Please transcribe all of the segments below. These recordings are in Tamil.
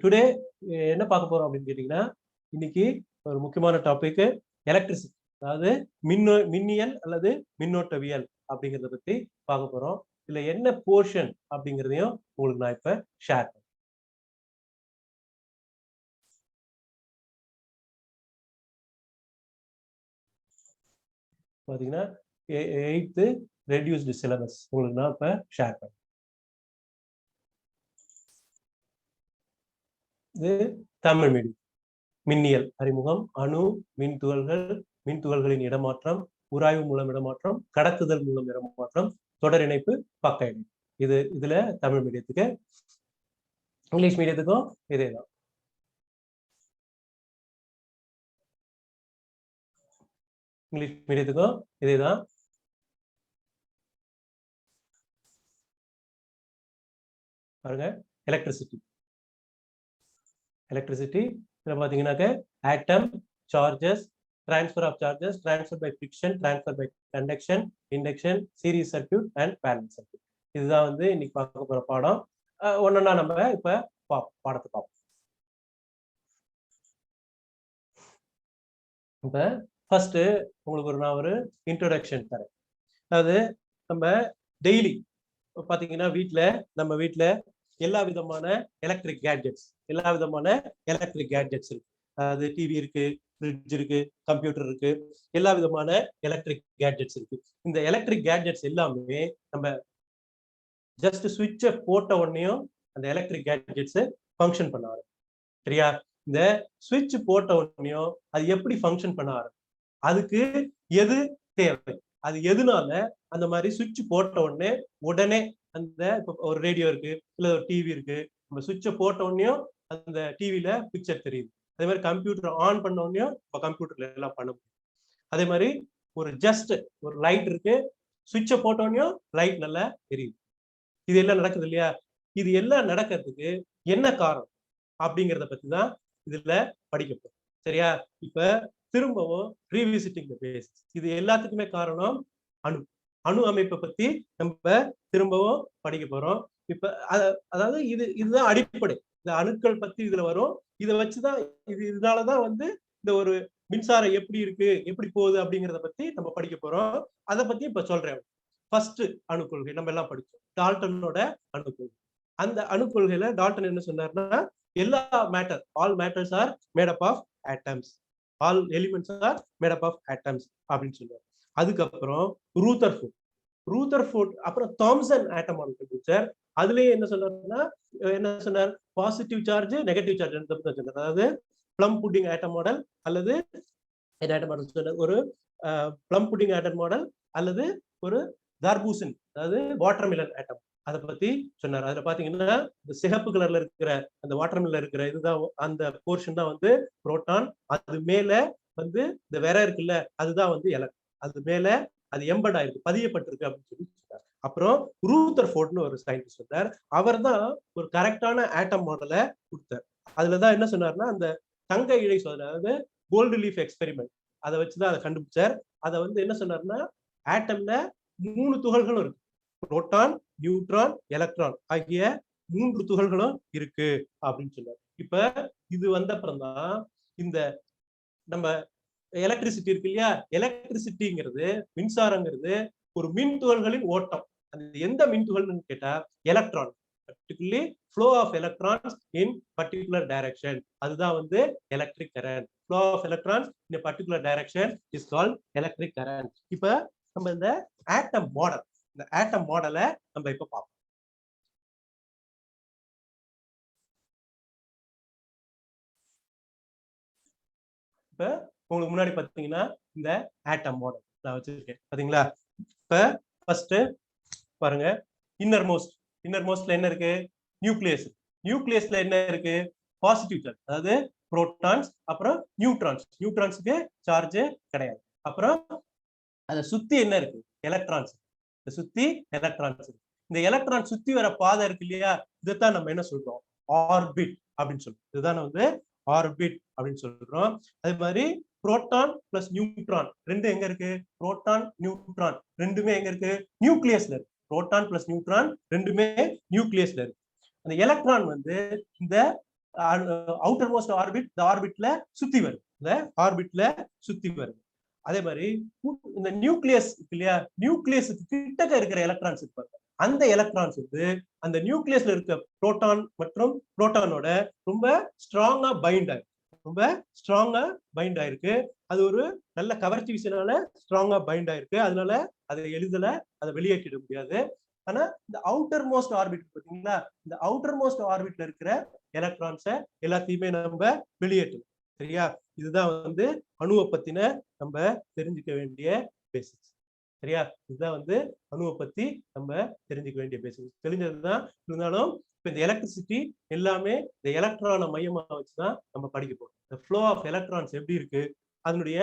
டுடே என்ன பார்க்க போறோம் அப்படின்னு கேட்டீங்கன்னா, இன்னைக்கு ஒரு முக்கியமான டாபிக் எலக்ட்ரிசிட்டி, அதாவது மின்னியல் அல்லது மின்னோட்டவியல் அப்படிங்கிறத பத்தி பார்க்க போறோம். இதுல என்ன போர்ஷன் அப்படிங்கிறதையும் உங்களுக்கு நான் இப்ப ஷேர் பண்றேன். பாத்தீங்கன்னா 8th ரெடியூஸ்டு சிலபஸ் உங்களுக்கு நான் இப்ப ஷேர் பண்றேன். இது தமிழ் மீடியம். மின்னியல் அறிமுகம், அணு, மின்துகள்களின் இடமாற்றம், உராய்வு மூலம் இடமாற்றம், கடத்துதல் மூலம் இடமாற்றம், தொடர் இணைப்பு, பக்க இணைப்பு. இதுல தமிழ் மீடியத்துக்கு. இங்கிலீஷ் மீடியத்துக்கும் இதேதான். இங்கிலீஷ் மீடியத்துக்கும் இதேதான். பாருங்க, எலக்ட்ரிசிட்டி இதுல பாத்தீங்கன்னாக்க ஆட்டம், charges, transfer of charges, transfer by friction, transfer by conduction, induction, series circuit and parallel circuit. இதுதான் வந்து இன்னைக்கு பார்க்க போற பாடம். ஒன்னொன்னா நம்ம இப்ப பாடத்தை பார்ப்போம். இப்ப ஃபர்ஸ்ட் உங்களுக்கு நான் ஒரு இன்ட்ரோடக்ஷன் தரேன். அதாவது நம்ம டெய்லி பாத்தீங்கன்னா நம்ம வீட்டுல எல்லா விதமான எலக்ட்ரிக் கேட்ஜெட்ஸ் இருக்கு. அதாவது டிவி இருக்கு, ஃப்ரிட்ஜ் இருக்கு, கம்ப்யூட்டர் இருக்கு, எல்லா விதமான எலக்ட்ரிக் கேட்ஜெட்ஸ் இருக்கு. இந்த எலக்ட்ரிக் கேட்ஜெட்ஸ் எல்லாமே நம்ம ஜஸ்ட் சுவிட்சை போட்ட உடனேயும் அந்த எலக்ட்ரிக் கேட்ஜெட்ஸ் ஃபங்க்ஷன் பண்ண ஆரம்பிக்கும். சரியா? இந்த சுவிட்ச் போட்ட உடனேயும் அது எப்படி ஃபங்க்ஷன் பண்ண ஆரம்பிக்கும், அதுக்கு எது தேவை, அது எதுனால அந்த மாதிரி சுவிட்ச் போட்ட உடனே அந்த ஒரு ரேடியோ இருக்கு, இல்ல ஒரு டிவி இருக்கு, நம்ம சுவிட்சை போட்ட உடனேயும் அந்த டிவில பிக்சர் தெரியுது. அதே மாதிரி கம்ப்யூட்டர் ஆன் பண்ண உடனே இப்போ கம்ப்யூட்டர்ல எல்லாம் பண்ண முடியும். அதே மாதிரி ஒரு லைட் இருக்கு, சுவிட்சை போட்ட உடனே லைட் நல்லா தெரியுது. இது எல்லாம் நடக்குது இல்லையா? இது எல்லாம் நடக்கிறதுக்கு என்ன காரணம் அப்படிங்கிறத பத்தி தான் இதுல படிக்க போறோம். சரியா? இப்ப திரும்பவும் ரீவிசிட்டிங் தி பேசிக்ஸ். இது எல்லாத்துக்குமே காரணம் அணு அமைப்பை பத்தி நம்ம திரும்பவும் படிக்க போறோம். இப்ப அதாவது இதுதான் அடிப்படை. இந்த அணுக்கள் பத்தி இதுல வரும். இதை வச்சுதான் இதனாலதான் வந்து இந்த ஒரு மின்சாரம் எப்படி இருக்கு, எப்படி போகுது அப்படிங்கிறத பத்தி நம்ம படிக்க போறோம். அதை பத்தி இப்ப சொல்றேன். ஃபர்ஸ்ட் அணுக்கொள்கை நம்ம எல்லாம் படிச்சோம், டால்டனோட அணுக்கொள்கை. அந்த அணுக்கொள்கையில டால்டன் என்ன சொன்னார்னா, எல்லா matter, all matters are made up of atoms, all elements are made up of atoms அப்படின்னு சொல்லுவார். அதுக்கப்புறம் ரூதர்ஃபோர்ட் அப்புறம் தாம்சன் ஆட்டம் மாடல் கண்டுபிடிச்சார். அதுலயே என்ன சொன்னார், பாசிட்டிவ் சார்ஜ், நெகட்டிவ் சார்ஜ். அதாவது பிளம் புட்டிங் ஆட்டம் மாடல் அல்லது ஒரு பிளம் புட்டிங் ஆட்டம் மாடல் அல்லது ஒரு தர்பூசணி, அதாவது வாட்டர்மெலன் ஆட்டம், அதை பத்தி சொன்னார். அதுல பாத்தீங்கன்னா இந்த சிகப்பு கலர்ல இருக்கிற அந்த வாட்டர்மெலன்ல இருக்கிற இதுதான், அந்த போர்ஷன் தான் வந்து புரோட்டான். அது மேல வந்து இந்த விரை இருக்குல்ல, அதுதான் வந்து எலக்ட்ரான். அது மேல அது எம்பட் ஆயிருக்கு, பதியப்பட்டிருக்கு அப்படின்னு சொல்லி சொன்னார். அப்புறம் ரூதர்ஃபோர்ட்னு ஒரு சயின்டிஸ்ட் வந்தார். அவர் தான் ஒரு கரெக்டான ஆட்டம் மாடலை கொடுத்தார். அதுலதான் என்ன சொன்னார்னா, அந்த தங்க இழை சோதனை, அதாவது கோல்டு லீஃப் எக்ஸ்பெரிமெண்ட், அதை வச்சுதான் அதை கண்டுபிடிச்சார். அதை வந்து என்ன சொன்னார்னா, ஆட்டம்ல 3 துகள்களும் இருக்கு, புரோட்டான், நியூட்ரான், எலக்ட்ரான் ஆகிய 3 துகள்களும் இருக்கு அப்படின்னு சொன்னார். இப்ப இது வந்த அப்புறம் தான் இந்த நம்ம எலக்ட்ரிசிட்டி இருக்கு இல்லையா, எலக்ட்ரிசிட்டிங்கிறது, மின்சாரங்கிறது ஒரு மின் துகள்களின் ஓட்டம். அது எந்த மின் துகள்னு கேட்டா electron, particularly flow of electrons in particular direction. அதுதான் வந்து electric current. Flow of electrons in a particular direction is called electric current. இப்ப நம்ம இந்த ஆட்டம் மாடலை நம்ம இப்ப பார்ப்போம். இப்ப உங்களுக்கு முன்னாடி பாத்தீங்கன்னா இந்த ஆட்டம் மாடல் நான் வச்சிருக்கேன், பாத்தீங்களா? இப்ப ஃபர்ஸ்ட் பாருங்க, இன்னர் மோஸ்ட்ல என்ன இருக்கு, நியூக்ளியஸ்ல என்ன இருக்கு, பாசிட்டிவ் சார்ஜ், அதாவது புரோட்டான்ஸ், அப்புறம் நியூட்ரான்ஸ்க்கு சார்ஜ் கிடையாது. அப்புறம் அதை சுத்தி என்ன இருக்கு, எலக்ட்ரான்ஸ். இந்த எலக்ட்ரான் சுத்தி வர பாதை இருக்கு இல்லையா, இதைத்தான் நம்ம என்ன சொல்றோம், ஆர்பிட் அப்படின்னு சொல்றோம். இதுதான் வந்து ஆர்பிட் அப்படின்னு சொல்றோம். அதே மாதிரி புரோட்டான் பிளஸ் நியூட்ரான் ரெண்டு எங்க இருக்கு, புரோட்டான் நியூட்ரான் ரெண்டுமே எங்க இருக்கு, நியூக்ளியஸ்ல இருக்கு. புரோட்டான் பிளஸ் நியூட்ரான் ரெண்டுமே நியூக்ளியஸ்ல இருக்கு. அந்த எலக்ட்ரான் வந்து இந்த அவுட்டர் மோஸ்ட் ஆர்பிட் இந்த ஆர்பிட்ல சுத்தி வருது, இந்த ஆர்பிட்ல சுத்தி வருது. அதே மாதிரி இந்த நியூக்ளியஸ் இல்லையா, நியூக்ளியஸுக்கு கிட்டக்க இருக்கிற எலக்ட்ரான்ஸ் இருப்பாங்க, அந்த எலக்ட்ரான்ஸ் வந்து அந்த நியூக்ளியஸ்ல இருக்க புரோட்டான் மற்றும் புரோட்டானோட ரொம்ப ஸ்ட்ராங்கா பைண்ட் ஆயிருக்கு, ரொம்ப ஸ்ட்ராங்கா பைண்ட் ஆயிருக்கு. அது ஒரு நல்ல கவர்ச்சி விசையினால ஸ்ட்ராங்கா பைண்ட் ஆயிருக்கு. அதனால அதை எளிதில் அதை வெளியேற்றிட முடியாது. ஆனா இந்த அவுட்டர் மோஸ்ட் ஆர்பிட் பாத்தீங்களா, இந்த அவுட்டர் மோஸ்ட் ஆர்பிட்ல இருக்கிற எலக்ட்ரான்ஸை எல்லாத்தையுமே நம்ம வெளியேற்றணும். சரியா, இதுதான் வந்து அணுவை பத்தின நம்ம தெரிஞ்சுக்க வேண்டிய பேசிக்ஸ். சரியா, இதுதான் வந்து அணுவை பத்தி நம்ம தெரிஞ்சுக்க வேண்டிய பேசிக்ஸ். தெரிஞ்சதுதான், இருந்தாலும் இப்ப இந்த எலக்ட்ரிசிட்டி எல்லாமே இந்த எலக்ட்ரானை மையமா வச்சுதான் நம்ம படிக்க போறோம். இந்த ஃப்ளோ ஆஃப் எலக்ட்ரான்ஸ் எப்படி இருக்கு, அதனுடைய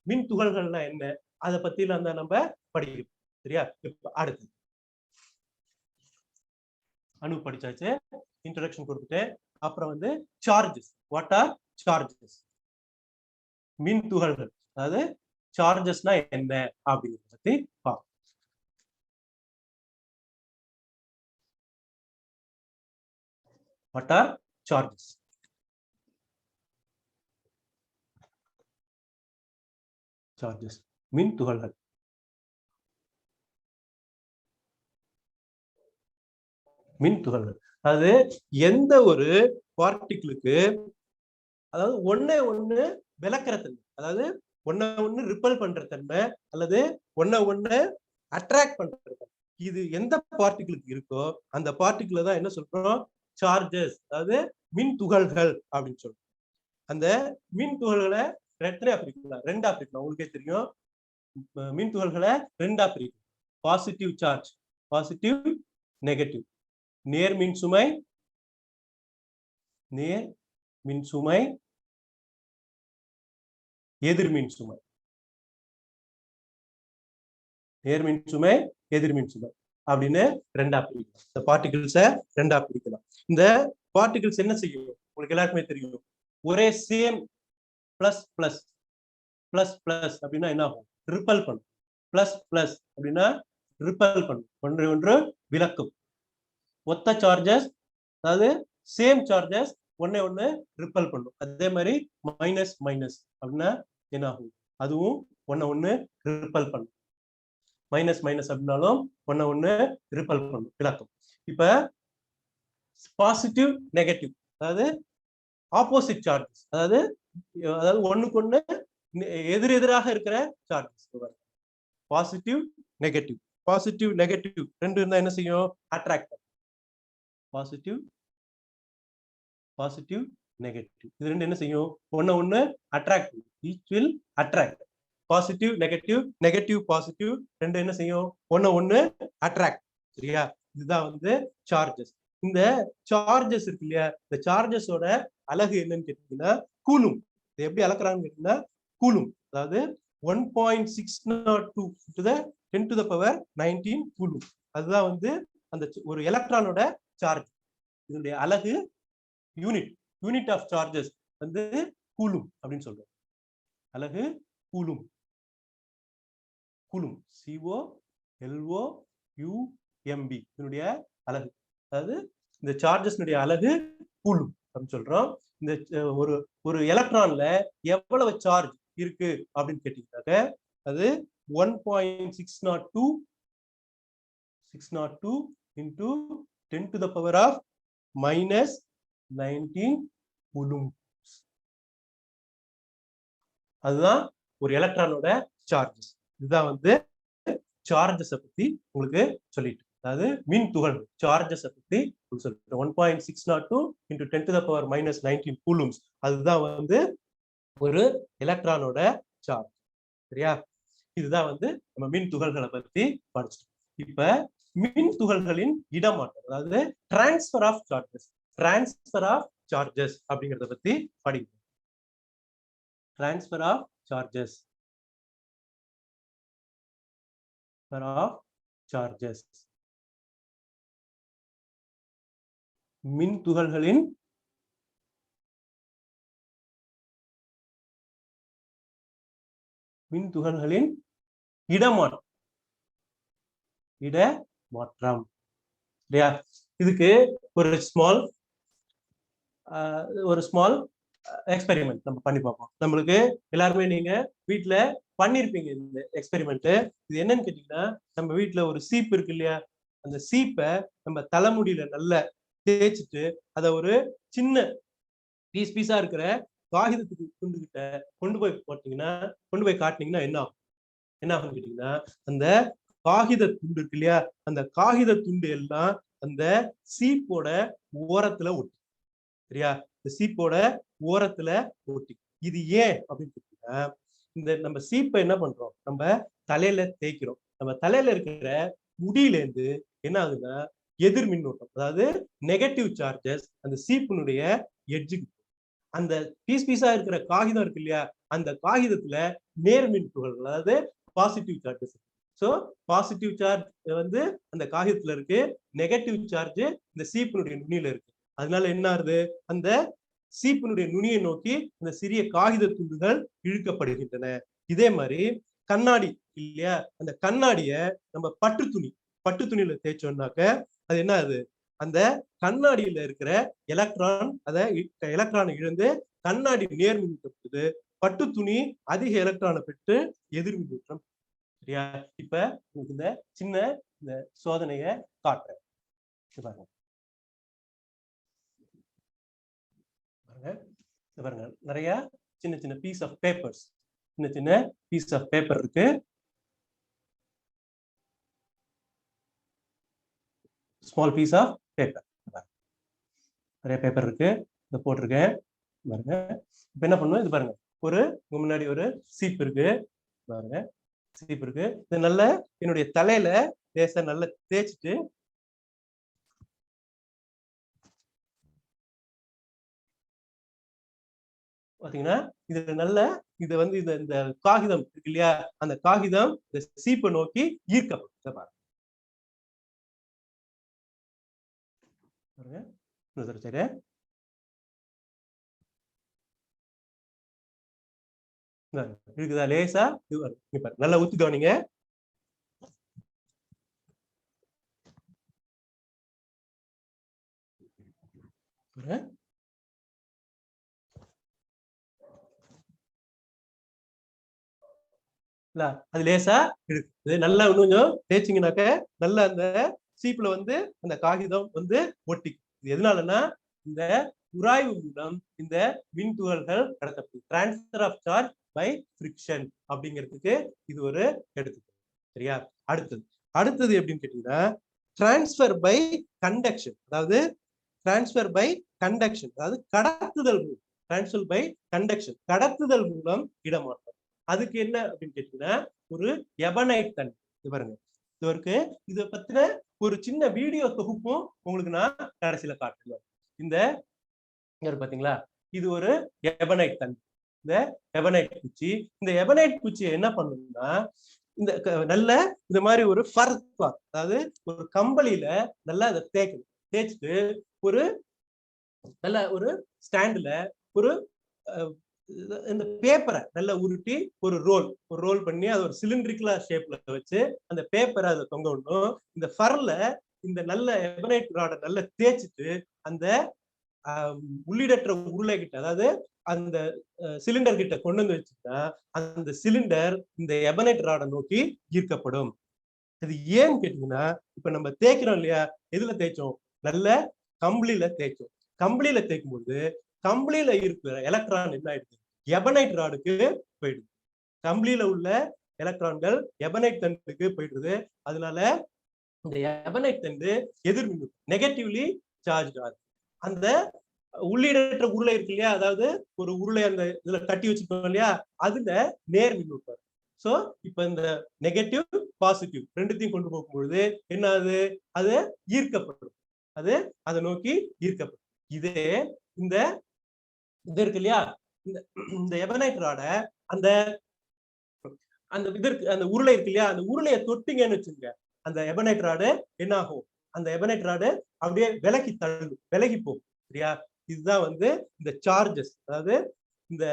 மின் துகள்கள்னா என்ன, அதை பத்தி எல்லாம் தான் நம்ம படிக்கிறோம். சரியா, இப்ப அடுத்து அணு படிச்சாச்சு, இன்ட்ரோடக்ஷன் கொடுத்துட்டேன். அப்புறம் வந்து சார்ஜஸ். What are charges? மின் துகள்கள், அதாவது சார்ஜஸ்னா என்ன அப்படிங்கிறத பத்தி பார்ப்போம். What are charges? சார்ஜஸ் மின் துகள்கள். மின் துகள்கள் அதாவது எந்த ஒரு பார்ட்டிகிளுக்கு, அதாவது ஒண்ணே ஒண்ணு விளக்குற தன்மை, அதாவது ஒன்ன ஒண்ணு ரிப்பல் பண்ற தன்மை அல்லது ஒன்ன ஒண்ணு அட்ராக்ட் பண்ற தன்மை, இது எந்த பார்ட்டிகிளுக்கு இருக்கோ அந்த பார்ட்டிகிளை தான் என்ன சொல்றோம், சார்ஜஸ், அதாவது மின் துகள்கள் அப்படின்னு சொல்றோம். அந்த மின் துகள்களை எத்தனை பிரிக்கலாம்? ரெண்டா பிரிக்கலாம். உங்களுக்கே தெரியும், மின் துகள்களை ரெண்டா பிரிக்கும். Positive charge, positive, negative. நேர் மின் சுமை, நேர் மின் சுமை, எதிர்மின் சுமை. நேர்மின் சுமை, எதிர்மின் சுமை அப்படின்னு ரெண்டா பிரிக்கலாம். இந்த பார்ட்டிகிள்ஸை ரெண்டா பிரிக்கலாம். இந்த பார்ட்டிகிள்ஸ் என்ன செய்யும் உங்களுக்கு எல்லாருக்குமே தெரியும், ஒரே same plus plus plus plus அப்படின்னா என்ன ஆகும், ரிப்பல் பண்ணும். பிளஸ் பிளஸ் அப்படின்னா ரிப்பல் பண்ணும், ஒன்று ஒன்று விலக்கும். ஒத்த சார்ஜஸ், அதாவது சேம் சார்ஜஸ் ஒன்னே ஒண்ணு ரிப்பல் பண்ணும். அதே மாதிரி மைனஸ் மைனஸ் அப்படின்னா என்ன ஆகும், அதுவும் ஒன்ன ஒண்ணு ரிப்பல் பண்ணும். மைனஸ் மைனஸ் அப்படின்னாலும் ஒன்ன ஒண்ணு ரிப்பல் பண்ணும், விளக்கும். இப்ப பாசிட்டிவ் நெகட்டிவ், அதாவது ஆப்போசிட் சார்ஜஸ், அதாவது ஒண்ணுக்கு ஒண்ணு எதிரெதிராக இருக்கிற charges. Positive negative, positive negative ரெண்டு இருந்தா என்ன செய்யும், அட்ராக்ட். பாசிட்டிவ் பாசிட்டிவ் நெகட்டிவ் இது ரெண்டு என்ன செய்யும், ஒண்ணு ஒண்ணு attract, each will attract. Positive negative, negative positive ரெண்டு என்ன செய்யும், ஒண்ணு ஒண்ணு அட்ராக்ட். சரியா, இதுதான் வந்து சார்ஜஸ். இந்த சார்ஜஸ் இருக்கு இல்லையா, இந்த சார்ஜஸோட அலகு என்னன்னு கேட்டீங்கன்னா கூலும். இது எப்படி அளக்குறாங்கன்னு கேட்டீங்கன்னா கூலும், அதாவது 1.602 to the 10 to the power 19 coulomb. அதுதான் வந்து அந்த ஒரு எலக்ட்ரானோட சார்ஜ். இதனுடைய அலகு யூனிட், யூனிட் ஆஃப் சார்ஜஸ் வந்து கூலும் அப்படின்னு சொல்றோம். அலகு கூலும், கூலும், COLOUMB இதனுடைய அலகு. அதாவது இந்த சார்ஜஸ் அலகு கூலும் அப்படின்னு சொல்றோம். இந்த ஒரு ஒரு எலக்ட்ரான்ல எவ்வளவு சார்ஜ் இருக்கு அப்படின்னு கேட்டீங்கன்னாக்க அது 1.602 into 10 to the power of minus 19 coulombs. அதுதான் ஒரு எலக்ட்ரானோட சார்ஜஸ். இதுதான் வந்து சார்ஜஸ் பத்தி உங்களுக்கு சொல்லிட்டு, அதாவது மின் துகள் சார்ஜஸ் பத்தி சொல்லிட்டு 1.602 into 10 to the power minus 19 coulombs அதுதான் வந்து ஒரு எலக்ட்ரானோட சார்ஜ். சரியா, இதுதான் வந்து நம்ம மின் துகள்களை பத்தி படிச்சிட்டோம். இப்ப மின் துகள்களின் இடமாற்றம், அதாவது transfer of charges, transfer of charges அப்படிங்கறத பத்தி படிக்கணும். Transfer of charges, of charges, மின் துகள்களின் இடமாற்றம், இடமாற்றம். இல்லையா, இதுக்கு ஒரு ஸ்மால் ஒரு ஸ்மால் எக்ஸ்பெரிமெண்ட் நம்ம பண்ணி பார்ப்போம். நம்மளுக்கு எல்லாருமே நீங்க வீட்டுல பண்ணிருப்பீங்க இந்த எக்ஸ்பெரிமெண்ட். இது என்னன்னு கேட்டீங்கன்னா, நம்ம வீட்டுல ஒரு சீப் இருக்கு இல்லையா, அந்த சீப்பை நம்ம தலைமுடியில நல்லா தேய்ச்சிட்டு அதை ஒரு சின்ன பீஸா இருக்கிற காகிதத்துக்கு துண்டுகிட்ட கொண்டு போய் போட்டீங்கன்னா, கொண்டு போய் காட்டினீங்கன்னா என்ன ஆகும் கேட்டீங்கன்னா, அந்த காகித துண்டு இருக்கு இல்லையா, அந்த காகித துண்டு எல்லாம் அந்த சீப்போட ஓரத்துல ஒட்டி, சரியா, இந்த சீப்போட ஓரத்துல ஒட்டி. இது ஏன் அப்படின்னு கேட்டீங்கன்னா, இந்த நம்ம சீப்பை என்ன பண்றோம், நம்ம தலையில தேய்க்கிறோம். நம்ம தலையில இருக்கிற முடியில இருந்து என்ன ஆகுதுன்னா, எதிர் மின்னோட்டம், அதாவது நெகட்டிவ் சார்ஜஸ் அந்த சீப்பினுடைய எட்ஜுக்கு, அந்த பீஸா இருக்கிற காகிதம் இருக்கு இல்லையா, அந்த காகிதத்துல நேர்மின் துகள்கள், அதாவது positive charges. So positive charge வந்து அந்த காகிதத்துல இருக்கு, நெகட்டிவ் சார்ஜ் இந்த சீப்பினுடைய நுனியில இருக்கு. அதனால என்ன ஆகுது, அந்த சீப்பினுடைய நுனியை நோக்கி இந்த சிறிய காகித துண்டுகள் இழுக்கப்படுகின்றன. இதே மாதிரி கண்ணாடி இல்லையா, அந்த கண்ணாடிய நம்ம பட்டு துணியில தேய்ச்சோம்னாக்க அது என்ன ஆகுது, அந்த கண்ணாடியில இருக்கிற எலக்ட்ரான் இழந்து கண்ணாடி நேர்மின்னூட்டப்படுது, பட்டு துணி அதிக எலக்ட்ரானை பெற்று எதிர்மின்னூட்டம். சரியா, இப்ப இந்த சின்ன இந்த சோதனைய காட்டுறேன். பாருங்க, நிறைய சின்ன பீஸ் ஆஃப் பேப்பர்ஸ், சின்ன பீஸ் ஆஃப் பேப்பர் இருக்கு. ஸ்மால் பீஸ் ஆஃப் பேப்பர், நிறைய பேப்பர் இருக்கு, இதை போட்டிருக்கேன் பாருங்க. இப்ப என்ன பண்ணுவோம், இது பாருங்க, முன்னாடி ஒரு சீப் இருக்கு பாருங்க, சீப் இருக்கு. இது நல்ல என்னுடைய தலையில லேசா நல்லா தேய்ச்சிட்டு பாத்தீங்கன்னா, இது நல்ல இது வந்து இந்த காகிதம் இருக்கு இல்லையா, அந்த காகிதம் இந்த சீப்பை நோக்கி ஈர்க்கப்படும். பாருங்க, சரி, இருக்குதா லேசா, நல்லா ஊத்தி கவனிங்க. அது லேசா இருக்கு, நல்லா கொஞ்சம் தேய்ச்சிங்கனாக்க நல்லா அந்த சீப்ல வந்து அந்த காகிதம் வந்து ஒட்டி. இது எதனாலன்னா, இந்த உராய்வு மூலம் இந்த மின் துகள்கள் கடத்தப்படுது, transfer of charge by friction அப்படிங்கிறதுக்கு இது ஒரு எடுத்துக்காட்டு. சரியா, அடுத்தது எப்படின்னு கேட்டீங்கன்னா, டிரான்ஸ்பர் பை கண்டக்ஷன், அதாவது டிரான்ஸ்பர் பை கண்டக்ஷன், அதாவது கடத்துதல் மூலம், டிரான்ஸ்பர் பை கண்டக்ஷன் கடத்துதல் மூலம் இடமாற்றம். அதுக்கு என்ன அப்படின்னு கேட்டீங்கன்னா, ஒரு எபனைட் தன். இது பாருங்க, இதை பத்தின ஒரு சின்ன வீடியோ தொகுப்பும் உங்களுக்கு நான் கடைசியில காட்டுறேன். இந்த பாத்தீங்களா, இது ஒரு எபனைட் தன், இந்த எபனைட் குச்சி. இந்த எபனைட் குச்சியை என்ன பண்ணுன்னா, இந்த நல்ல இந்த மாதிரி ஒரு ஃபர் கிளாத், அதாவது ஒரு கம்பளியில நல்லா அதை தேய்க்கணும். தேய்ச்சிட்டு ஒரு நல்ல ஒரு ஸ்டாண்ட்ல ஒரு இந்த பேப்பரை நல்லா உருட்டி ஒரு ரோல் பண்ணி அதை ஒரு சிலிண்ட்ரிக்கலா ஷேப்ல வச்சு அந்த பேப்பரை அதை தொங்க விடணும். இந்த ஃபர்ல இந்த நல்ல எபனைட் ராடை நல்லா தேய்ச்சிட்டு அந்த உள்ளிடற்ற உருளை கிட்ட, அதாவது அந்த சிலிண்டர் கிட்ட கொண்டு வந்து வச்சுட்டா அந்த சிலிண்டர் இந்த எபனைட் ராடை நோக்கி ஈர்க்கப்படும். இது ஏன்னு கேட்டீங்கன்னா, இப்ப நம்ம தேய்க்கிறோம் இல்லையா, எதுல தேய்ச்சோம், நல்ல கம்பளியில தேய்ச்சோம். கம்பளியில தேய்க்கும் போது கம்பளியில இருக்கிற எலக்ட்ரான் என்ன ஆயிடுது, எபனைட் ராடுக்கு போயிடுது. கம்பளியில உள்ள எலக்ட்ரான்கள் எபனைட் தண்டுக்கு போயிடுது. அதனால இந்த எபனைட் தண்டு எதிர்மின்னூட்டம், நெகட்டிவ்லி சார்ஜ் ஆகுது. அந்த உள்ளீடற்ற உருளை இருக்கு இல்லையா, அதாவது ஒரு உருளை அந்த இதுல கட்டி வச்சுக்கோம் இல்லையா, அதுல நேர் மின்னூட்டம். சோ இப்ப இந்த நெகட்டிவ் பாசிட்டிவ் ரெண்டுத்தையும் கொண்டு போகும்பொழுது என்ன ஆகுது, அது ஈர்க்கப்படும், அது அதை நோக்கி ஈர்க்கப்படும். இதே இந்த இது இருக்கு இல்லையா, இந்த எபனைட் ராட அந்த இதற்கு அந்த உருளை இருக்கு இல்லையா, அந்த உருளையை தொட்டிங்கன்னு வச்சுங்க, அந்த எபனைட் ராடு என்ன ஆகும், அந்த எபனைட் ராடு அப்படியே விலகி போகும். சரியா, இதுதான் வந்து இந்த சார்ஜஸ், அதாவது இந்த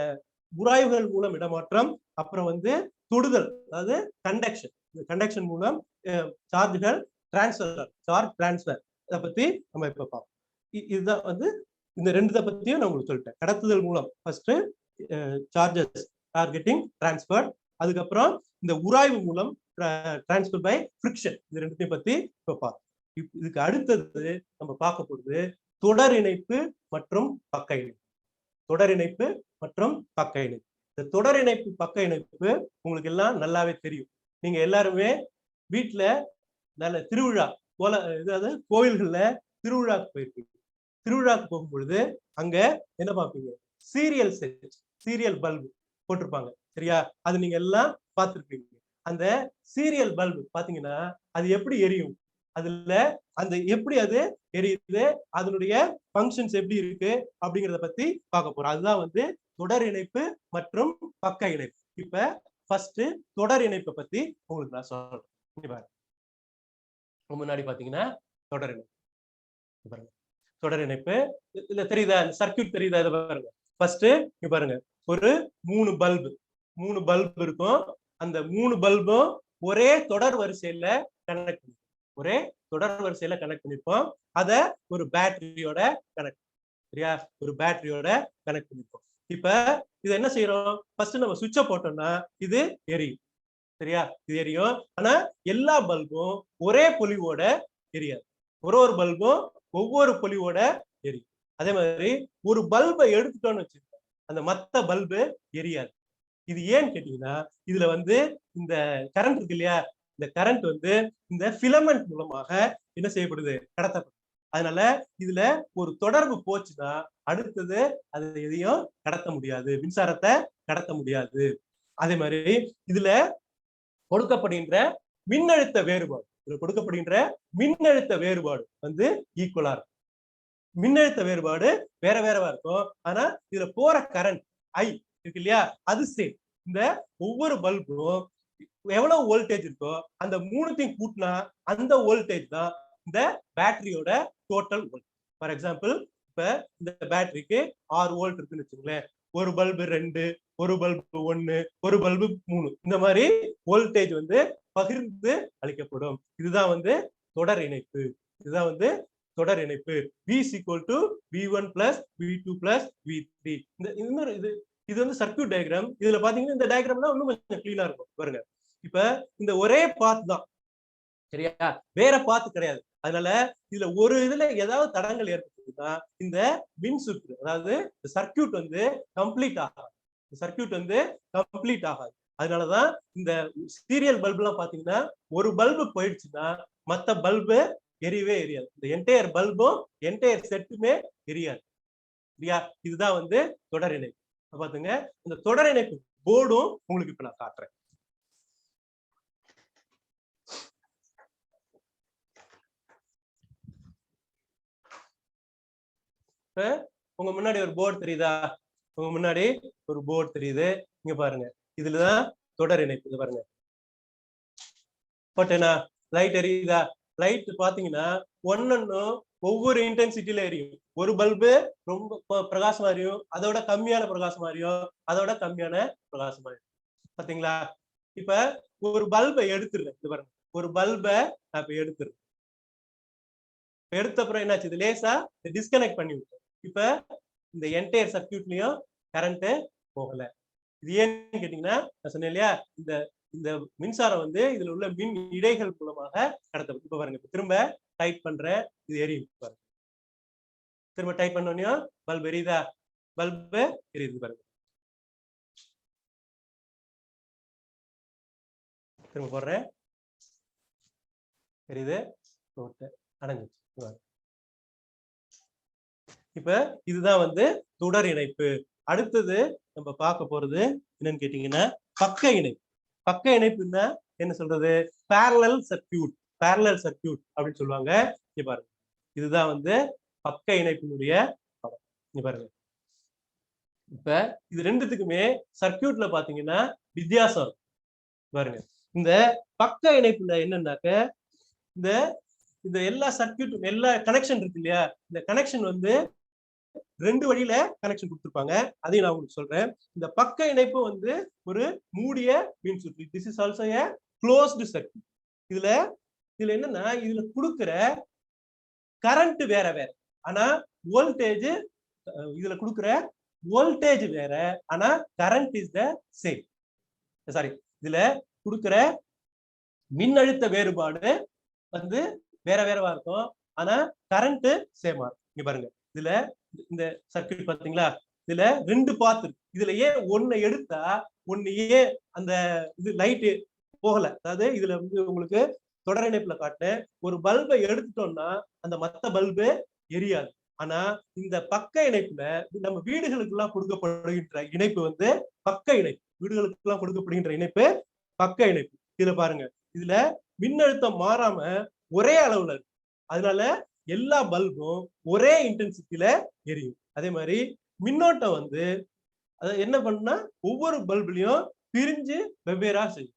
உராய்வுகள் மூலம் இடமாற்றம், அப்புறம் வந்து தொடுதல், அதாவது கண்டக்ஷன். இந்த கண்டக்ஷன் மூலம் சார்ஜ் டிரான்ஸ்பர், இதை பத்தி நம்ம இப்ப பார்ப்போம். இதுதான் வந்து இந்த ரெண்டு பத்தியும் நான் உங்களுக்கு சொல்லிட்டேன். கடத்துதல் மூலம் first charges are getting transferred, அதுக்கப்புறம் இந்த உராய்வு மூலம் டிரான்ஸ்ஃபர் பை ஃபிரிக்ஷன். இது ரெண்டுத்தையும் பத்தி இப்போ பார்ப்போம். இதுக்கு அடுத்தது நம்ம பார்க்க போறது தொடர் இணைப்பு மற்றும் பக்க இணைப்பு. தொடர் இணைப்பு மற்றும் பக்க இணைப்பு. இந்த தொடர் இணைப்பு பக்க இணைப்பு உங்களுக்கு எல்லாம் நல்லாவே தெரியும். நீங்க எல்லாருமே வீட்டுல நல்ல திருவிழா போல, அதாவது கோயில்கள்ல திருவிழாக்கு போயிருப்பீங்க. திருவிழாக்கு போகும் பொழுது அங்க என்ன பார்ப்பீங்க? சீரியல் செட், சீரியல் பல்பு போட்டிருப்பாங்க. சரியா? அது நீங்க எல்லாம் பார்த்திருப்பீங்க. அந்த சீரியல் பல்பு பாத்தீங்கன்னா அது எப்படி எரியும், அதுல அந்த எப்படி அது எரியுது, அதனுடைய ஃபங்க்ஷன்ஸ் எப்படி இருக்கு அப்படிங்கறத பத்தி பார்க்க போறோம். அதுதான் வந்து தொடர் இணைப்பு மற்றும் பக்க இணைப்பு. இப்ப ஃபர்ஸ்ட் தொடர் இணைப்பை பத்தி உங்களுக்கு நான் சொல்றேன். முன்னாடி பாத்தீங்கன்னா தொடர் இணைப்பு பாருங்க. தொடர் இணைப்பு இல்ல தெரியுதா? சர்க்கியூட் தெரியுதா? இதை பாருங்க. ஃபர்ஸ்ட் இங்க பாருங்க, ஒரு 3 பல்பு இருக்கும். அந்த 3 பல்பும் ஒரே தொடர் வரிசையில கனெக்ட் பண்ணிருப்போம். ஒரே தொடர் வரிசையில கனெக்ட் பண்ணிருப்போம். அத ஒரு பேட்டரியோட கனெக்ட், சரியா? ஒரு பேட்டரியோட கனெக்ட் பண்ணிருப்போம். இப்ப இது என்ன செய்யறோம்? ஃபர்ஸ்ட் நம்ம சுவிட்சை போட்டோம்னா இது எரியும். சரியா? இது எரியும். ஆனா எல்லா பல்பும் ஒரே பொலிவோட எரியாது. ஒரு பல்பும் ஒவ்வொரு பொலிவோட எரியும். அதே மாதிரி ஒரு பல்பை எடுத்துட்டோம்னு வச்சுக்கோங்க, அந்த மத்த பல்பு எரியாது. இது ஏன்னு கேட்டீங்கன்னா, இதுல வந்து இந்த கரண்ட் இருக்கு இல்லையா, இந்த கரண்ட் வந்து இந்த ஃபிலமெண்ட் மூலமாக என்ன செய்யப்படுது? கடத்தப்படுது. அதனால இதுல ஒரு தொடர்பு போச்சுன்னா அடுத்தது அது எதையும் கடத்த முடியாது, மின்சாரத்தை கடத்த முடியாது. அதே மாதிரி இதுல கொடுக்கப்படுகின்ற மின்னழுத்த வேறுபாடு, இதுல கொடுக்கப்படுகின்ற மின்னழுத்த வேறுபாடு வந்து ஈக்குவலா இருக்கும். மின்னழுத்த வேறுபாடு வேற வேறவா இருக்கும். ஆனா இதுல போற கரண்ட் ஐ இருக்கு இல்லையா, அது சேம். இந்த ஒவ்வொரு பல்பும் எவ்வளவு வோல்டேஜ் இருக்கோ அந்த மூணுத்தையும் கூட்டினா அந்த வோல்டேஜ் தான் இந்த பேட்டரியோட டோட்டல் வோல்ட். ஃபார் எக்ஸாம்பிள், இப்ப இந்த பேட்டரிக்கு 6 வோல்ட் இருக்குன்னு வச்சுங்களேன். ஒரு பல்பு 2, ஒரு பல்பு 1, ஒரு பல்பு 3, இந்த மாதிரி வோல்டேஜ் வந்து பகிர்ந்து அளிக்கப்படும். இதுதான் வந்து தொடர் இணைப்பு. இதுதான் வந்து தொடர் இணைப்பு. V = V1 + V2 + V3. இது வந்து சர்க்யூட் டயக்ராம். இதுல பாத்தீங்கன்னா இந்த டயக்ராம்னா இன்னும் கொஞ்சம் கிளீனா இருக்கும் பாருங்க. இப்ப இந்த ஒரே பாத் தான், சரியா? வேற பாத் கிடையாது. அதனால இதுல ஒரு இதுல ஏதாவது தடங்கள் ஏற்படுதுன்னா இந்த மின் சுற்று, அதாவது சர்க்யூட் வந்து கம்ப்ளீட் ஆகாது. சர்க்யூட் வந்து கம்ப்ளீட் ஆகாது. அதனாலதான் இந்த சீரியல் பல்பு எல்லாம் பாத்தீங்கன்னா ஒரு பல்பு போயிடுச்சுன்னா மத்த பல்பு எரியவே எரியாது. இந்த என்டையர் பல்பும் என்டையர் செட்டுமே எரியாது. சரியா? இதுதான் வந்து தொடர் இணைப்பு. பாத்துங்க, இந்த தொடர் இணைப்பு போர்டும் உங்களுக்கு இப்ப நான் காட்டுறேன். இப்ப உங்க முன்னாடி ஒரு போர்டு தெரியுதா? உங்க முன்னாடி ஒரு போர்டு தெரியுது. இங்க பாருங்க, இதுலதான் தொடர் இணைப்பு. இது பாருங்க, போட்டேனா? லைட் எரியுதா? லைட் பாத்தீங்கன்னா ஒன்னொன்னும் ஒவ்வொரு இன்டென்சிட்டியில எரியும். ஒரு பல்பு ரொம்ப பிரகாசமா எரியும், அதோட கம்மியான பிரகாசமா எரியும், அதோட கம்மியான பிரகாசமா எரியும். பாத்தீங்களா? இப்ப ஒரு பல்பை எடுத்துடுறேன். இது பாருங்க, ஒரு பல்பை நான் இப்ப எடுத்துடுறேன். எடுத்த அப்புறம் என்னாச்சு? இது லேசா டிஸ்கனெக்ட் பண்ணி விட்டேன். இப்ப இந்த என்டையர் சர்க்யூட்லயும் கரண்ட் போகல. இது ஏன்னு கேட்டீங்கன்னா, நான் சொன்னேன் இல்லையா, இந்த மின்சாரம் வந்து இதுல உள்ள மின் இடைகள் மூலமாக கடத்தப்படும். இப்ப பாருங்க, திரும்ப டைப் பண்றேன், இது எரியும் பாருங்க. திரும்ப டைப் பண்ணோம்னா பல்ப் எரியுதா? பல்பு எரியுது பாருங்க. திரும்ப போடுறேன், எரியுது, அடைஞ்சிச்சு. இப்ப இதுதான் வந்து தொடர் இணைப்பு. அடுத்தது நம்ம பார்க்க போறது என்னன்னு கேட்டீங்கன்னா பக்க இணைப்பு. பக்க இணைப்புன்னா என்ன சொல்றது? parallel சர்க்யூட், parallel சர்க்யூட் அப்படின்னு சொல்லுவாங்க. இங்க பாருங்க, இதுதான் வந்து பக்க இணைப்பினுடைய படம். இங்க பாருங்க, இப்ப இது ரெண்டுத்துக்குமே சர்க்யூட்ல பாத்தீங்கன்னா வித்தியாசம் பாருங்க. இந்த பக்க இணைப்புல என்னன்னாக்க, இந்த எல்லா சர்க்யூட்டும் எல்லா கனெக்ஷன் இருக்கு இல்லையா, இந்த கனெக்ஷன் வந்து 2 வழியில கனெக்ஷன் கொடுத்திருப்பாங்க. அதையும் நான் உங்களுக்கு சொல்றேன். இந்த பக்க இணைப்பு வந்து ஒரு மூடிய மின் சுற்று. This is also a closed circuit. இதுல என்னன்னா, இதுல கொடுக்கிற கரண்ட் வேற வேற, ஆனா வோல்டேஜ் இதுல கொடுக்குற வோல்டேஜ் வேற, ஆனா current is the same. Sorry, இதுல கொடுக்குற மின்னழுத்த வேறுபாடு வந்து வேற வேறவா இருக்கும், ஆனா கரண்ட் சேமா இருக்கும். இங்க பாருங்க, இதுல இந்த சர்க்யூட் பாத்தீங்களா, இதுல 2 பாத் இருக்கு. இதுல ஏன் ஒண்ணு எடுத்தா ஒண்ணு ஏன் அந்த இது லைட் போகல, அதாவது இதுல வந்து உங்களுக்கு தொடர் இணைப்புல காட்டு, ஒரு பல்பை எடுத்துட்டோம்னா அந்த மத்த பல்பு எரியாது. ஆனா இந்த பக்க இணைப்புல நம்ம வீடுகளுக்கு எல்லாம் கொடுக்கப்படுகின்ற இணைப்பு வந்து பக்க இணைப்பு. வீடுகளுக்கு எல்லாம் கொடுக்கப்படுகின்ற இணைப்பு பக்க இணைப்பு. இதுல பாருங்க, இதுல மின்னழுத்தம் மாறாம ஒரே அளவுல இருக்கு. அதனால எல்லா பல்பும் ஒரே இன்டென்சிட்டியில எரியும். அதே மாதிரி மின்னோட்டம் வந்து என்ன பண்ணுனா ஒவ்வொரு பல்புலயும் பிரிஞ்சு வெவ்வேறா செய்யும்.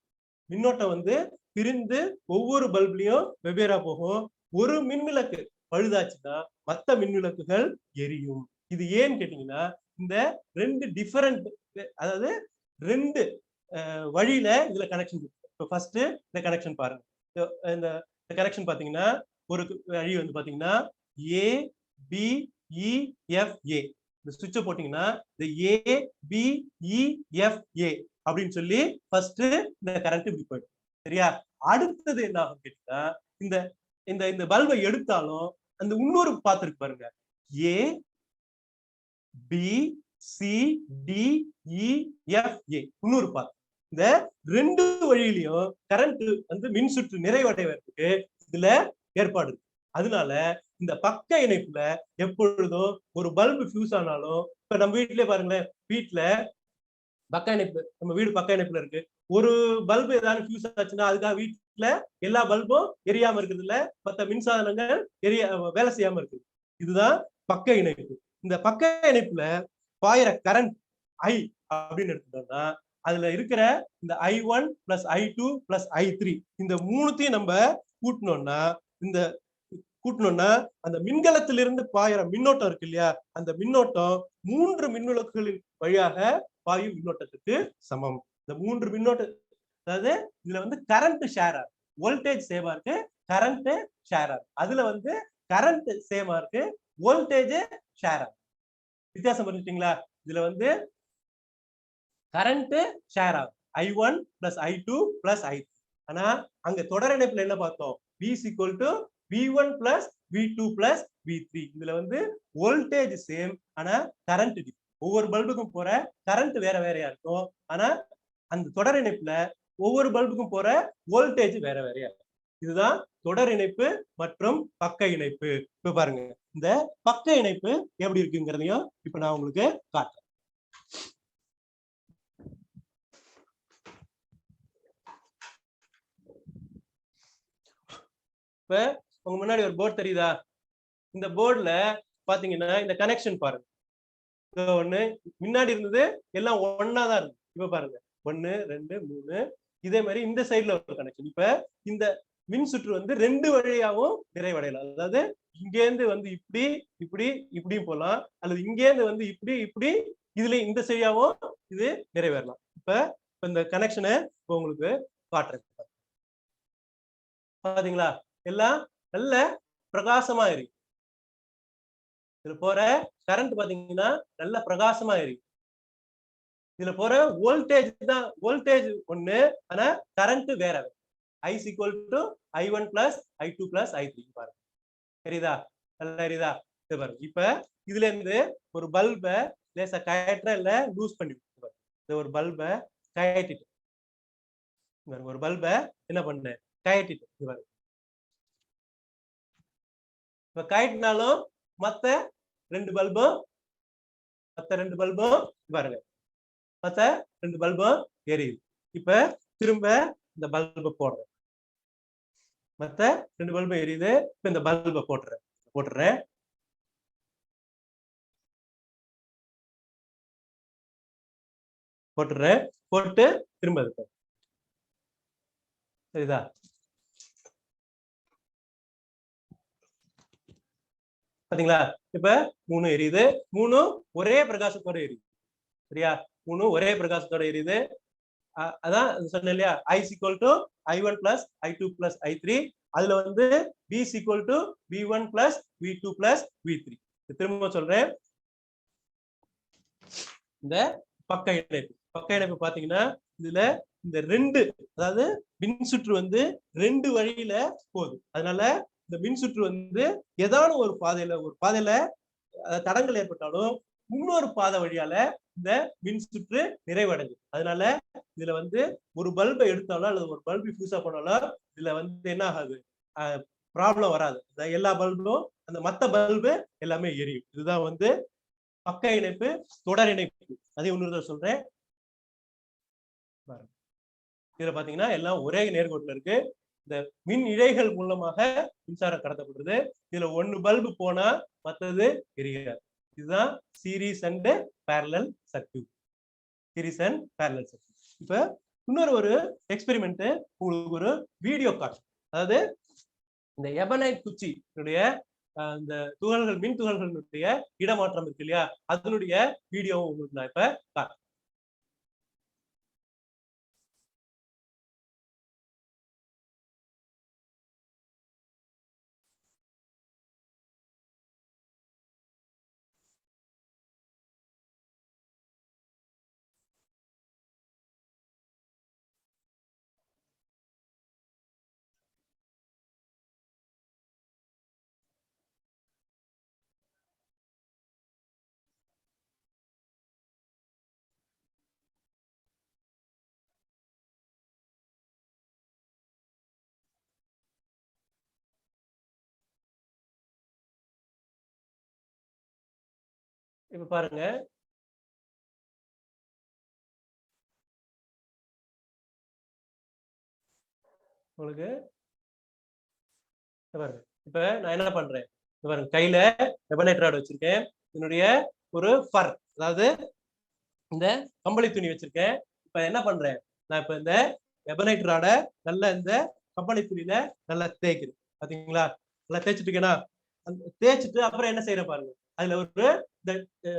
மின்னோட்டம் வந்து பிரிந்து ஒவ்வொரு பல்புலயும் வெவ்வேறா போகும். ஒரு மின்விளக்கு பழுதாச்சுன்னா மத்த மின்விளக்குகள் எரியும். இது ஏன்னு கேட்டீங்கன்னா, இந்த 2 டிஃபரண்ட், அதாவது 2 வழியில இதுல கனெக்ஷன் இருக்கு. இப்போ ஃபர்ஸ்ட் இந்த கனெக்ஷன் பாருங்க. இந்த கனெக்ஷன் பாத்தீங்கன்னா, ஒரு வழி வந்து பாத்தீங்கன்னா ஏ பி இ எஃப் ஏ. இந்த சுவிட்சை போட்டீங்கன்னா இந்த ஏ பி இ எஃப் ஏ அப்படின்னு சொல்லி ஃபர்ஸ்ட் இந்த கரண்ட் இப்படி போயிடும். சரியா? அடுத்தது என்ன ஆகும் கேட்டீங்கன்னா, இந்த இந்த இந்த பல்பை எடுத்தாலும் அந்த இன்னொரு பாத்து இருக்கு பாருங்க, A B C D E F A, இன்னொரு பாத். இந்த 2 வழியிலையும் கரண்ட் வந்து மின் சுற்று நிறைவடைவதற்கு இதுல ஏற்பாடு. அதனால இந்த பக்க இணைப்புல எப்பொழுதும் ஒரு பல்பு ஃபியூஸ் ஆனாலும், இப்ப நம்ம வீட்லயே பாருங்களேன், வீட்டுல பக்க இணைப்பு, நம்ம வீடு பக்க இணைப்புல இருக்கு, ஒரு பல்பு ஏதாவது ஃபியூஸ் ஆச்சுன்னா அதுக்காக வீட்டுல எல்லா பல்பும் எரியாம இருக்குது இல்ல, மத்த மின்சாதனங்கள் வேலை செய்யாம இருக்குது. இதுதான் பக்க இணைப்பு. இந்த பக்க இணைப்புல பாயிற கரண்ட் ஐ அப்படின்னு எடுத்துட்டோம்னா, அதுல இருக்கிற இந்த I1 plus I2 plus I3 இந்த மூணுத்தையும் நம்ம கூட்டணும்னா, இந்த கூட்டணும்னா அந்த மின்கலத்திலிருந்து பாயிற மின்னோட்டம் இருக்கு இல்லையா, அந்த மின்னோட்டம் 3 மின்விளக்குகளின் வழியாக பாயும் மின்னோட்டத்துக்கு சமம். இந்த 3 மின்னோட்டம், அதாவது இதுல வந்து கரண்ட் ஷேர் ஆகும், வோல்டேஜ் சேமா இருக்கு, கரண்ட் ஷேர் ஆகும். அதுல வந்து கரண்ட் சேமா இருக்கு, வோல்டேஜ் ஷேர் ஆகும். வித்தியாசம் புரிஞ்சுட்டீங்களா? இதுல வந்து கரண்ட் ஷேர் ஆகும், I1 plus I2 plus I3. ஆனா அங்க தொடர் இணைப்புல என்ன பார்த்தோம், V is equal to V1 plus V2 plus V3. இதுல வந்து வோல்டேஜ் சேம், ஆனா கரண்ட் ஒவ்வொரு பல்புக்கும் போற கரண்ட் வேற வேறையா இருக்கும். ஆனா அந்த தொடர் இணைப்புல ஒவ்வொரு பல்புக்கும் போற வோல்டேஜ் வேற வேறையா இருக்கும். இதுதான் தொடர் இணைப்பு மற்றும் பக்க இணைப்பு. இப்ப பாருங்க, இந்த பக்க இணைப்பு எப்படி இருக்குங்கிறதையும் இப்ப நான் உங்களுக்கு காட்டுறேன். இப்ப உங்க முன்னாடி ஒரு போர்டு தெரியுதா? இந்த போர்டுல பாத்தீங்கன்னா இந்த கனெக்ஷன் பாருங்க. ஒண்ணு முன்னாடி இருந்தது எல்லாம் ஒன்னா தான் இருக்கு. இப்ப பாருங்க 1 2 3. இதே மாதிரி இந்த சைடுல ஒரு கனெக்ஷன். இப்ப இந்த மின் சுற்று வந்து 2 வழியாவும் நிறைவடையலாம். அதாவது இங்க இருந்து வந்து இப்படி இப்படி இப்படியும் போகலாம், அல்லது இங்க இருந்து வந்து இப்படி இப்படி இதுல இந்த சரியாவும் இது நிறைவேறலாம். இப்ப இந்த கனெக்ஷனை உங்களுக்கு காட்டுறேன். பாத்தீங்களா, எல்லாம் நல்ல பிரகாசமா இருக்கு. இதுல போற கரண்ட் பாத்தீங்கன்னா நல்ல பிரகாசமா இருக்கு. இதுல போற வோல்டேஜ் தான், வோல்டேஜ் ஒண்ணு, ஆனா கரண்ட் வேற. I is equal to I1 plus I2 plus I3. பாருங்க, தெரியுதா? நல்லா தெரியுதா? இது பாருங்க. இப்ப இதுல இருந்து ஒரு பல்ப லேசா கயற்ற இல்ல லூஸ் பண்ணி, இந்த ஒரு பல்ப கயட்டிட்டு, ஒரு பல்ப என்ன பண்ண கயட்டிட்டு, பாருங்க. இப்ப கயட்டினாலும் மத்த 2 பல்பும் பாருங்க, மத்த 2 பல்பும் எரியுது. இப்ப திரும்ப இந்த பல்ப போடுறேன், மத்த 2 பல்பு எரியுது. இப்ப இந்த பல்ப போட்டுறேன் போட்டு திரும்ப இருக்கு. சரிதா? பாத்தீங்களா? இப்ப 3 எரியுது, 3 ஒரே பிரகாசத்தோட எரியுது. சரியா? 3 ஒரே பிரகாசத்தோட எரியுது. அதான் சொன்னேன் இல்லையா, I is equal to I1 plus I2 plus I3. அதுல வந்து V is equal to V1 plus V2 plus V3. திரும்ப சொல்றேன், இந்த பக்க இணைப்பு. பக்க இணைப்பு பாத்தீங்கன்னா இதுல இந்த ரெண்டு, அதாவது மின் சுற்று வந்து ரெண்டு வழியில போகுது. அதனால இந்த மின் சுற்று வந்து ஏதாவது ஒரு பாதையில தடங்கள் ஏற்பட்டாலும் இன்னொரு பாதை வழியால இந்த மின் சுற்று நிறைவடைஞ்சு. அதனால இதுல வந்து ஒரு பல்பை எடுத்தாலும் அல்லது ஒரு பல்பு ஃபியூஸா பண்ணாலும் இதுல வந்து என்ன ஆகாது, ப்ராப்ளம் வராது. எல்லா பல்பும் அந்த மத்த பல்பு எல்லாமே எரியும். இதுதான் வந்து பக்க இணைப்பு, தொடர் இணைப்பு. அதே இன்னொரு சொல்றேன். இதுல பாத்தீங்கன்னா எல்லாம் ஒரே நேர்கோட்டில் இருக்கு. இந்த மின் இழைகள் மூலமாக மின்சாரம் கடத்தப்படுறது. இதுல ஒன்னு பல்பு போனா மற்றது எரியாது. இதுதான் series and parallel circuit. Series and parallel circuit. இப்ப இன்னொரு ஒரு எக்ஸ்பெரிமெண்ட் உங்களுக்கு ஒரு வீடியோ காட்டு. அதாவது இந்த எபனைட் குச்சியுடைய இந்த துகள்கள், மின் துகள்களுடைய இடமாற்றம் இருக்கு இல்லையா, அதனுடைய வீடியோ உங்களுக்கு நான் இப்ப காட்டுறேன். இப்ப பாருங்க, உங்களுக்கு பாருங்க. இப்ப நான் என்ன பண்றேன், பாருங்க கையில எபனைட் ராட் வச்சிருக்கேன். என்னுடைய ஒரு ஃபர், அதாவது இந்த கம்பளி துணி வச்சிருக்கேன். இப்ப என்ன பண்றேன், நான் இப்ப இந்த எபனைட் ராட நல்ல இந்த கம்பளி துணியில நல்லா தேய்க்கிறேன். பாத்தீங்களா, நல்லா தேய்ச்சிட்டு இருக்கேனா. தேய்ச்சிட்டு அப்புறம் என்ன செய்யறேன் பாருங்க, அதுல ஒரு இந்த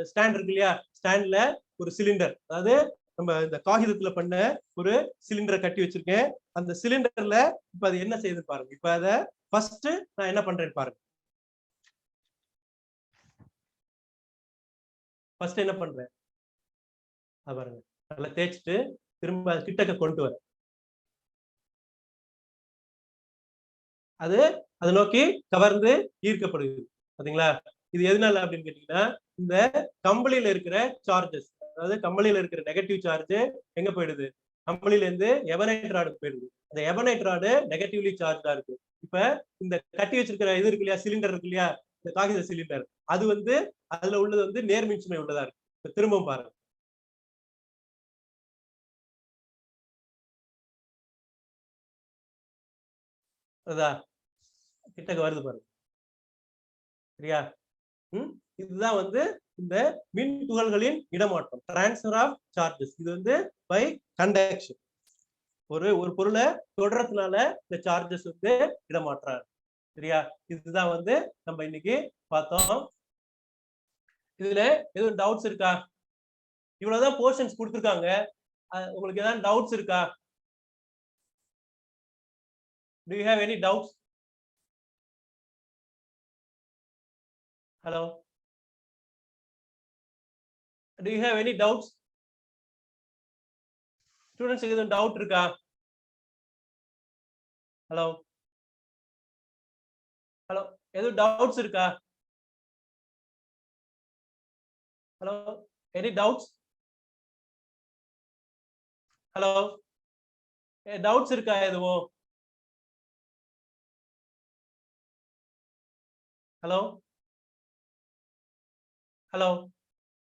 ஸ்டாண்ட் இருக்கு இல்லையா, ஸ்டாண்ட்ல ஒரு சிலிண்டர், அதாவது நம்ம இந்த காகிதத்துல பண்ண ஒரு சிலிண்டரை கட்டி வச்சிருக்கேன். அந்த சிலிண்டர்ல இப்ப அது என்ன செய்யுது பாருங்க. இப்ப அத ஃபர்ஸ்ட் நான் என்ன பண்றேன் பாருங்க. ஃபர்ஸ்ட் என்ன பண்றேன் பாருங்க, நல்லா தேய்ச்சிட்டு திரும்ப கிட்டக்க கொண்டு வர, அது அதை நோக்கி கவர்ந்து ஈர்க்கப்படுகிறது. பாத்தீங்களா, இது எதனால அப்படின்னு கேட்டீங்கன்னா, இந்த கம்பளியில இருக்கிற சார்ஜஸ், அதாவது கம்பளியில இருக்கிற நெகட்டிவ் சார்ஜ் எங்க போயிடுது, கம்பளியில இருந்து எபனைட் ராடுக்கு போயிடுது. அந்த எபனைட் ராடு நெகட்டிவ்லி சார்ஜா இருக்கு. இப்ப இந்த கட்டி வச்சிருக்கிற இது இருக்கு இல்லையா, சிலிண்டர் இருக்கு இல்லையா, இந்த காகித சிலிண்டர், அது வந்து அதுல உள்ளது வந்து நேர்மின்சுமை உள்ளதா இருக்கு. இப்ப திரும்பவும் பாருங்க, அதான் கிட்டக்க வருது பாருங்க. சரியா, இதுதான் வந்து இந்த மின் துகள்களின் இடமாற்றம், டிரான்ஸ்ஃபர் ஆஃப் சார்ஜஸ். இது வந்து பை கண்டக்ஷன். ஒரு பொருளை தொடர்றதுனால இந்த சார்ஜஸ் வந்து இடமாற்றம். சரியா, இதுதான் வந்து நம்ம இன்னைக்கு பார்த்தோம். இதுல எதுவும் டவுட்ஸ் இருக்கா? இவ்வளவுதான் போர்ஷன்ஸ் கொடுத்துருக்காங்க. உங்களுக்கு ஏதாவது டவுட்ஸ் இருக்கா? Do you have any doubts? Hello, do you have any doubts? Students, எதுவும் டவுட் இருக்கா? ஹலோ ஹலோ, எதுவும் டவுட்ஸ் இருக்கா? Hello, any doubts? Hello, doubts இருக்கா எதுவும்? Hello hello,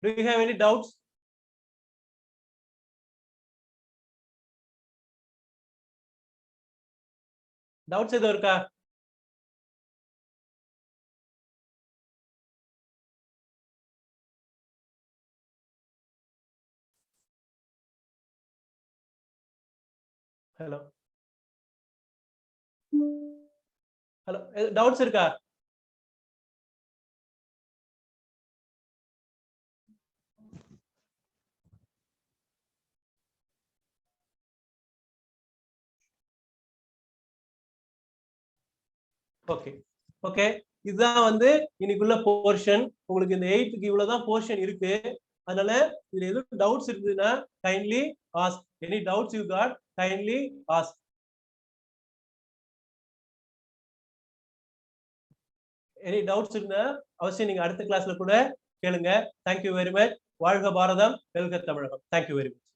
do you have any doubts? Doubts எதுவும் இருக்கா? ஹலோ ஹலோ, டவுட்ஸ் இருக்கா? ஓகே ஓகே, இதுதான் வந்து இன்னைக்குள்ள போர்ஷன். உங்களுக்கு இந்த 8க்கு இவ்வளவுதான் போர்ஷன் இருக்கு. அதனால இதுல எதுவும் டவுட்ஸ் இருந்ததுன்னா kindly ask. Any doubts you got kindly ask. Any doubts இருந்தா அவசியம் நீங்க அடுத்த கிளாஸ்ல கூட கேளுங்க. Thank you very much. வாழ்க பாரதம், வெல்க தமிழகம். Thank you very much.